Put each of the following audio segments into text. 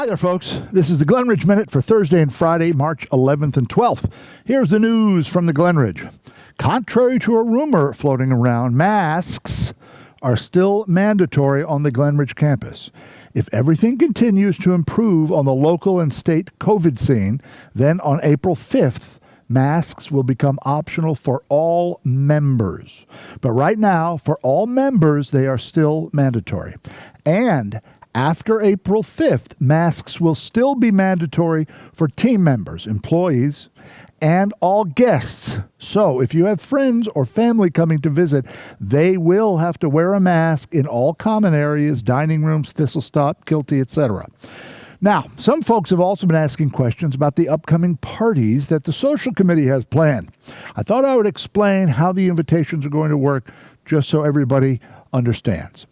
Hi there, folks. This is the Glenridge Minute for Thursday and Friday, March 11th and 12th. Here's the news from the Glenridge. Contrary to a rumor floating around, masks are still mandatory on the Glenridge campus. If everything continues to improve on the local and state COVID scene, then on April 5th, masks will become optional for all members. But right now, for all members, they are still mandatory. And after April 5th, masks will still be mandatory for team members, employees, and all guests. So if you have friends or family coming to visit, they will have to wear a mask in all common areas, dining rooms, thistle stop, kilty, etc. Now, some folks have also been asking questions about the upcoming parties that the social committee has planned. I thought I would explain how the invitations are going to work just so everybody understands.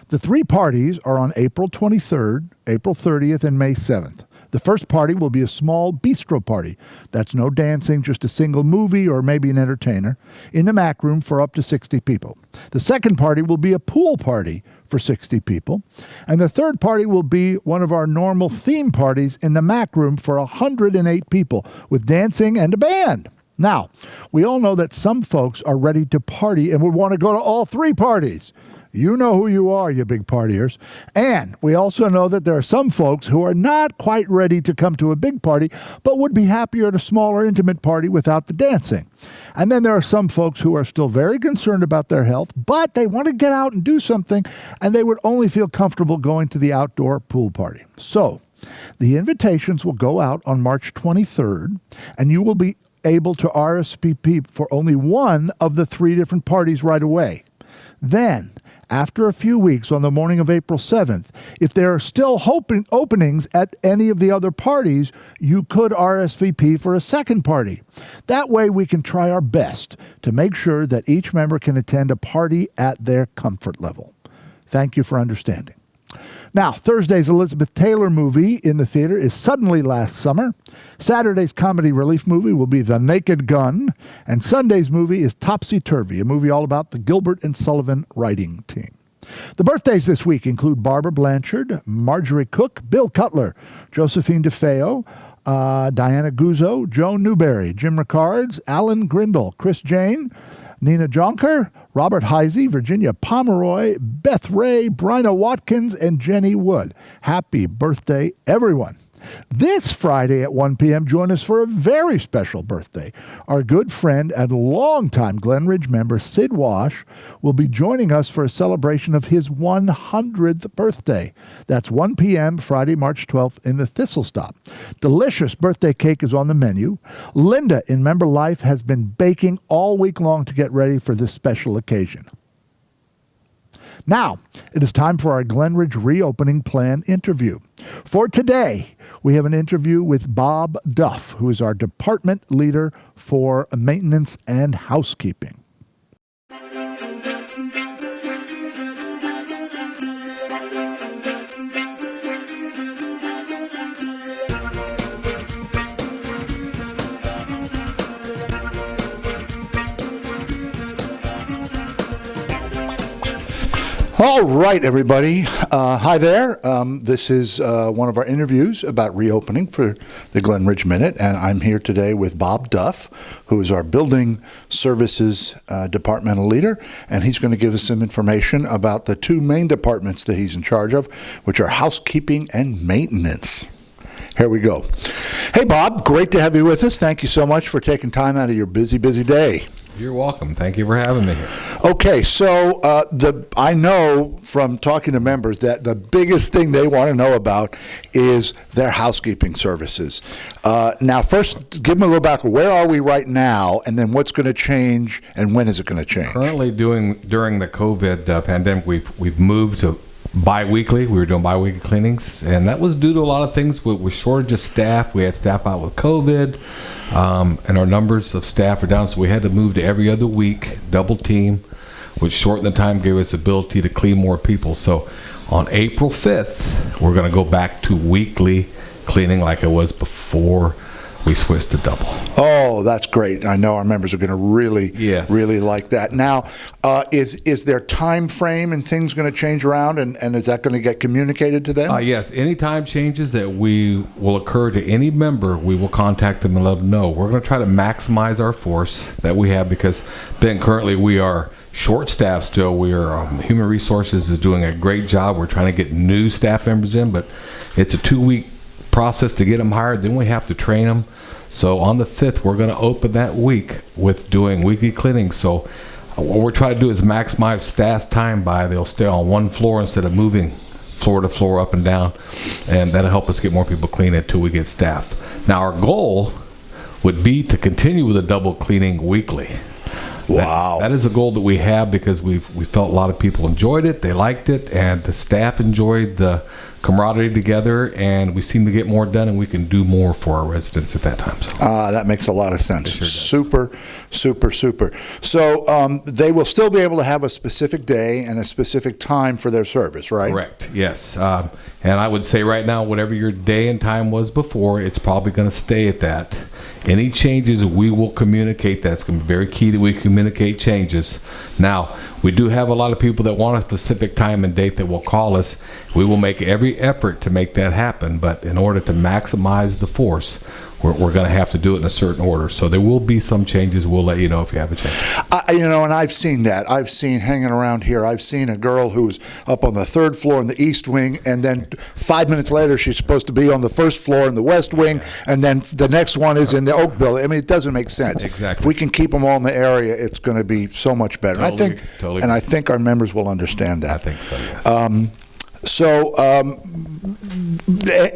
The three parties are on April 23rd, April 30th, and May 7th. The first party will be a small bistro party. That's no dancing, just a single movie or maybe an entertainer in the Mac room for up to 60 people. The second party will be a pool party for 60 people. And the third party will be one of our normal theme parties in the Mac room for 108 people with dancing and a band. Now, we all know that some folks are ready to party and would want to go to all three parties. You know who you are, you big partiers. And we also know that there are some folks who are not quite ready to come to a big party, but would be happier at a smaller, intimate party without the dancing. And then there are some folks who are still very concerned about their health, but they want to get out and do something, and they would only feel comfortable going to the outdoor pool party. So the invitations will go out on March 23rd, and you will be able to RSVP for only one of the three different parties right away. Then, after a few weeks, on the morning of April 7th, if there are still openings at any of the other parties, you could RSVP for a second party. That way we can try our best to make sure that each member can attend a party at their comfort level. Thank you for understanding. Now, Thursday's Elizabeth Taylor movie in the theater is Suddenly Last Summer. Saturday's comedy relief movie will be The Naked Gun. And Sunday's movie is Topsy Turvy, a movie all about the Gilbert and Sullivan writing team. The birthdays this week include Barbara Blanchard, Marjorie Cook, Bill Cutler, Josephine DeFeo, Diana Guzzo, Joan Newberry, Jim Ricards, Alan Grindle, Chris Jane, Nina Jonker, Robert Heisey, Virginia Pomeroy, Beth Ray, Bryna Watkins, and Jenny Wood. Happy birthday, everyone. This Friday at 1 p.m., join us for a very special birthday. Our good friend and longtime Glenridge member, Sid Wash, will be joining us for a celebration of his 100th birthday. That's 1 p.m., Friday, March 12th, in the Thistle Stop. Delicious birthday cake is on the menu. Linda in Member Life has been baking all week long to get ready for this special occasion. Now, it is time for our Glenridge reopening plan interview. For today, we have an interview with Bob Duff, who is our department leader for maintenance and housekeeping. All right, everybody. Hi there. This is one of our interviews about reopening for the Glenridge Minute, and I'm here today with Bob Duff, who is our building services departmental leader, and he's going to give us some information about the two main departments that he's in charge of, which are housekeeping and maintenance. Here we go. Hey, Bob, great to have you with us. Thank you so much for taking time out of your busy, busy day. You're welcome. Thank you for having me here. Okay, so I know from talking to members that the biggest thing they want to know about is their housekeeping services. Now, first, give them a little background. Where are we right now, and then what's going to change, and when is it going to change? Currently, during the COVID pandemic, we've moved to bi-weekly. We were doing bi-weekly cleanings, and that was due to a lot of things. With shortage of staff, we had staff out with COVID, and our numbers of staff are down, so we had to move to every other week, double team, which shortened the time, gave us the ability to clean more people. So on April 5th, we're going to go back to weekly cleaning like it was before we switched to double. Oh, that's great. I know our members are going to really, Yes. really like that. Now, is there time frame and things going to change around, and is that going to get communicated to them? Yes, any time changes that will occur to any member, we will contact them and let them know. We're going to try to maximize our force that we have because, Ben, currently we are short-staffed still. We are Human Resources is doing a great job. We're trying to get new staff members in, but it's a 2-week process to get them hired. Then we have to train them. So on the 5th, we're going to open that week with doing weekly cleaning. So what we're trying to do is maximize staff's time by they'll stay on one floor instead of moving floor to floor up and down, and that'll help us get more people clean until we get staff. Now our goal would be to continue with a double cleaning weekly. Wow. That is a goal that we have because we felt a lot of people enjoyed it, they liked it, and the staff enjoyed the camaraderie together, and we seem to get more done, and we can do more for our residents at that time. So. That makes a lot of sense. Sure does. Super, super, super. So they will still be able to have a specific day and a specific time for their service, right? Correct, yes. And I would say right now, whatever your day and time was before, it's probably going to stay at that. Any changes, we will communicate that. It's going to be very key that we communicate changes. Now, we do have a lot of people that want a specific time and date that will call us. We will make every effort to make that happen, but in order to maximize the force, we're going to have to do it in a certain order. So there will be some changes. We'll let you know if you have a change. And I've seen that. I've seen hanging around here. I've seen a girl who was up on the 3rd floor in the East Wing, and then 5 minutes later she's supposed to be on the 1st floor in the West Wing, and then the next one is in the Oak Building. I mean, it doesn't make sense. Exactly. If we can keep them all in the area, it's going to be so much better. Totally. And I think our members will understand that. I think so, yes.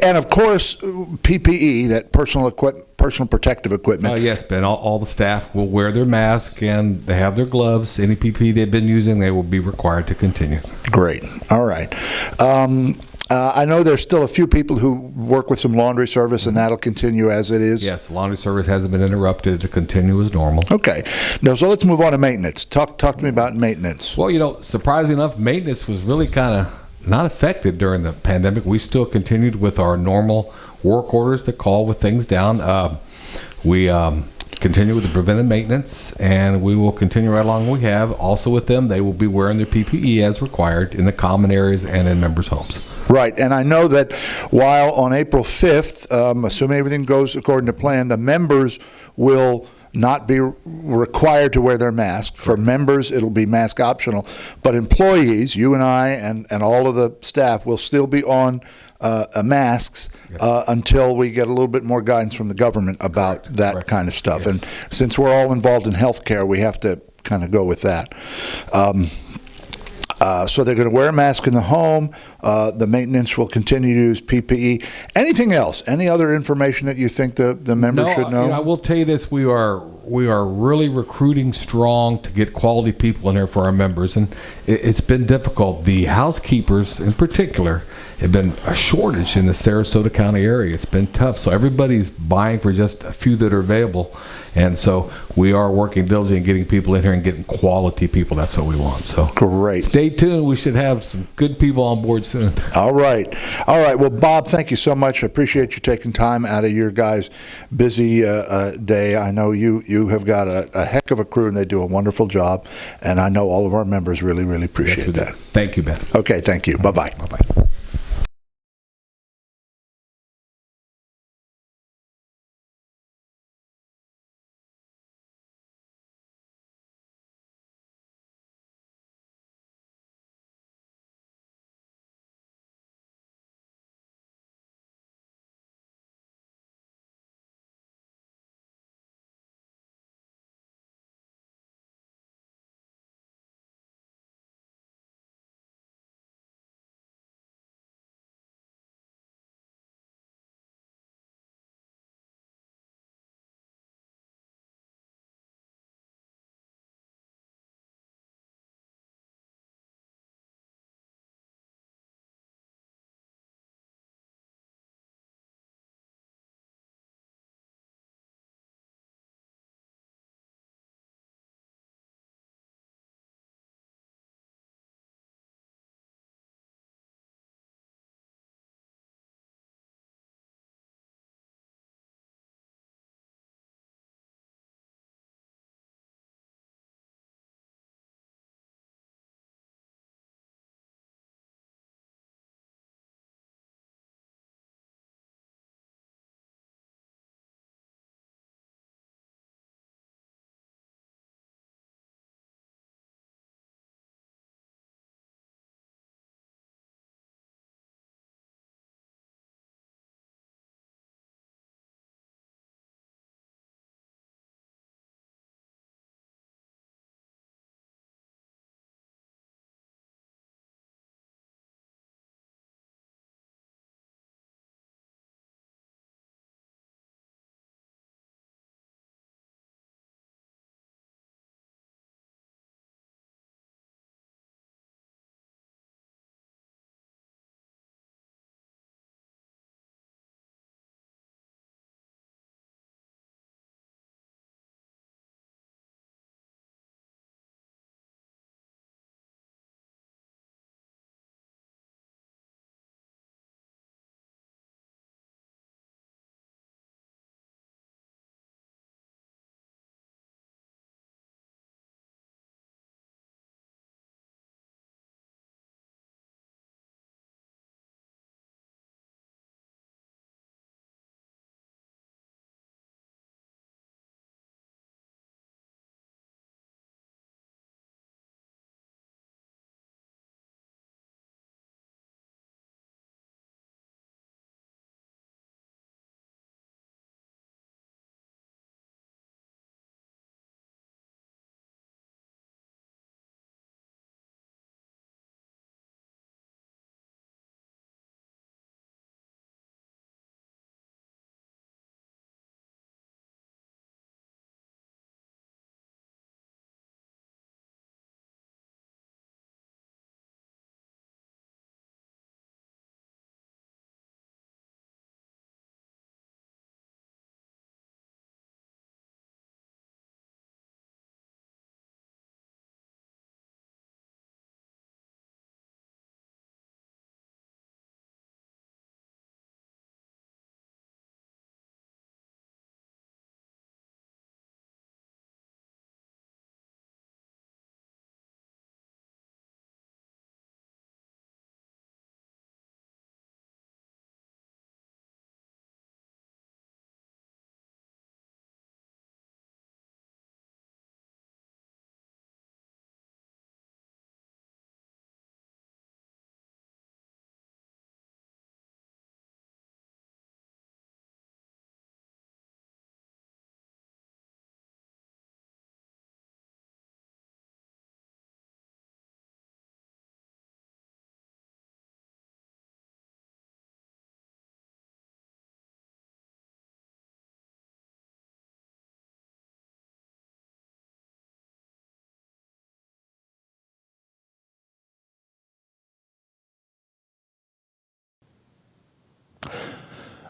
And of course, PPE, that personal protective equipment. Yes, Ben. All the staff will wear their mask and they have their gloves. Any PPE they've been using, they will be required to continue. Great. All right. I know there's still a few people who work with some laundry service, and that'll continue as it is. Yes, laundry service hasn't been interrupted to continue as normal. Okay. Now, so let's move on to maintenance. Talk to me about maintenance. Well, surprisingly enough, maintenance was really kind of not affected during the pandemic. We still continued with our normal work orders that call with things down. We continue with the preventive maintenance, and we will continue right along we have. Also with them, they will be wearing their PPE as required in the common areas and in members' homes. Right, and I know that while on April 5th, assuming everything goes according to plan, the members will not be required to wear their mask. For members, it'll be mask optional. But employees, you and I and all of the staff, will still be on masks until we get a little bit more guidance from the government about that kind of stuff. Yes. And since we're all involved in healthcare, we have to kind of go with that. So they're going to wear a mask in the home. The maintenance will continue to use PPE. Anything else? Any other information that you think the members should know? I will tell you this: we are really recruiting strong to get quality people in here for our members, and it's been difficult. The housekeepers, in particular, have been a shortage in the Sarasota County area. It's been tough, so everybody's buying for just a few that are available. And so we are working diligently and getting people in here and getting quality people. That's what we want. So great. Stay tuned. We should have some good people on board soon. All right. Well, Bob, thank you so much. I appreciate you taking time out of your guys' busy day. I know you have got a heck of a crew, and they do a wonderful job. And I know all of our members really, really appreciate that. Thank you, Ben. Okay, thank you. Bye-bye. Bye-bye.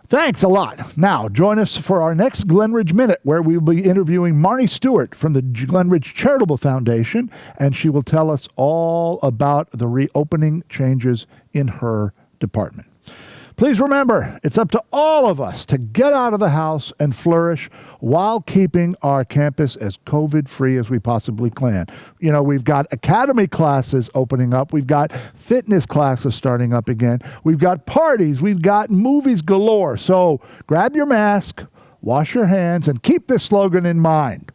Thanks a lot. Now, join us for our next Glenridge Minute, where we will be interviewing Marnie Stewart from the Glenridge Charitable Foundation, and she will tell us all about the reopening changes in her department. Please remember, it's up to all of us to get out of the house and flourish while keeping our campus as COVID-free as we possibly can. You know, we've got academy classes opening up. We've got fitness classes starting up again. We've got parties. We've got movies galore. So grab your mask, wash your hands, and keep this slogan in mind.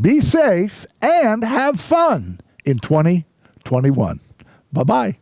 Be safe and have fun in 2021. Bye-bye.